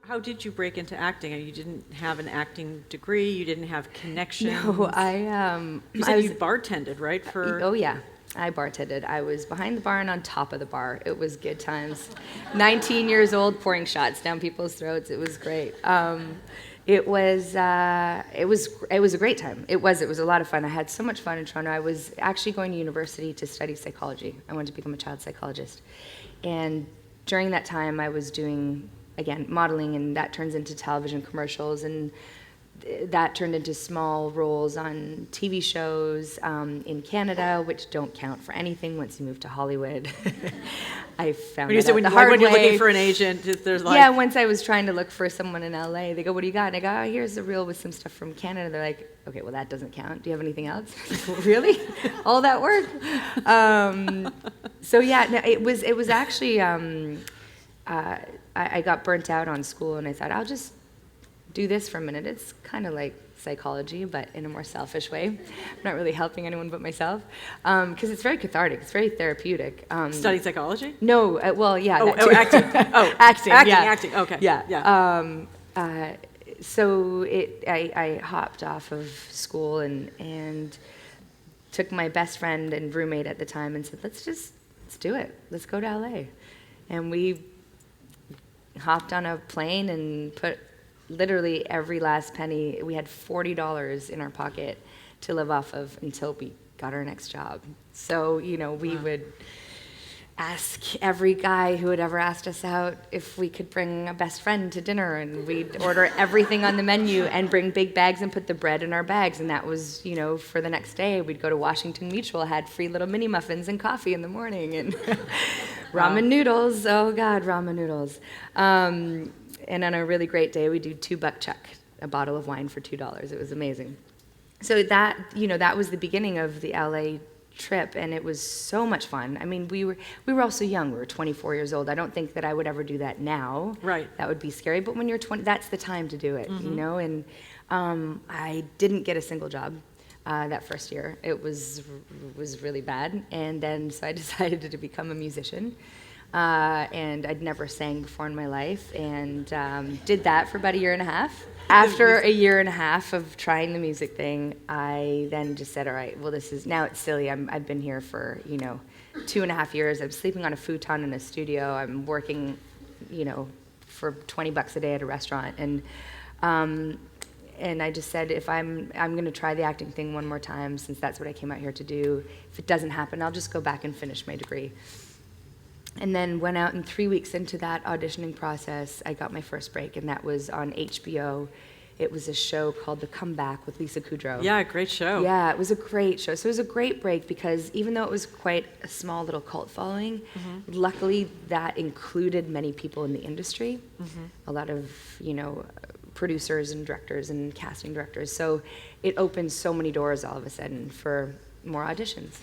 How did you break into acting? You didn't have an acting degree. You didn't have connections. No, You said you bartended, right? Oh yeah, I bartended. I was behind the bar and on top of the bar. It was good times. 19 years old, pouring shots down people's throats. It was great. It was a great time. It was a lot of fun. I had so much fun in Toronto. I was actually going to university to study psychology. I wanted to become a child psychologist, and during that time, I was doing, again, modeling, and that turns into television commercials, and that turned into small roles on TV shows in Canada, which don't count for anything once you move to Hollywood. I found when you that said out when, the like, hard when you're way. looking for an agent, there's like... Yeah, once I was trying to look for someone in LA, they go, "What do you got?" And I go, "Oh, here's a reel with some stuff from Canada." They're like, "Okay, well, that doesn't count. Do you have anything else?" Really? All that work? So yeah, no, it was actually, I got burnt out on school, and I thought, I'll just do this for a minute. It's kind of like psychology, but in a more selfish way. I'm not really helping anyone but myself, because it's very cathartic. It's very therapeutic. Studying psychology? No, well, yeah. Oh, that too. acting. Oh, acting. Yeah. Acting. Okay. Yeah. So I hopped off of school and took my best friend and roommate at the time and said, let's do it. Let's go to LA. And we hopped on a plane and put literally every last penny. We had $40 in our pocket to live off of until we got our next job. So, we would ask every guy who had ever asked us out if we could bring a best friend to dinner, and we'd order everything on the menu and bring big bags and put the bread in our bags. And that was, for the next day, we'd go to Washington Mutual, had free little mini muffins and coffee in the morning, and ramen noodles. Oh God, ramen noodles. And on a really great day, we do $2 chuck, a bottle of wine for $2. It was amazing. So that, that was the beginning of the LA trip, and it was so much fun. I mean, we were also young. We were 24 years old. I don't think that I would ever do that now. Right. That would be scary. But when you're 20, that's the time to do it, And I didn't get a single job that first year. It was really bad. And then so I decided to become a musician. And I'd never sang before in my life, and did that for about a year and a half. After a year and a half of trying the music thing, I then just said, all right, well, now it's silly. I've been here for, 2.5 years. I'm sleeping on a futon in a studio. I'm working, for $20 a day at a restaurant. And I just said, if I'm going to try the acting thing one more time, since that's what I came out here to do. If it doesn't happen, I'll just go back and finish my degree. And then went out, and 3 weeks into that auditioning process, I got my first break, and that was on HBO. It was a show called The Comeback with Lisa Kudrow. Yeah, great show. Yeah, it was a great show. So it was a great break because even though it was quite a small little cult following, luckily that included many people in the industry, a lot of, producers and directors and casting directors. So it opened so many doors all of a sudden for more auditions.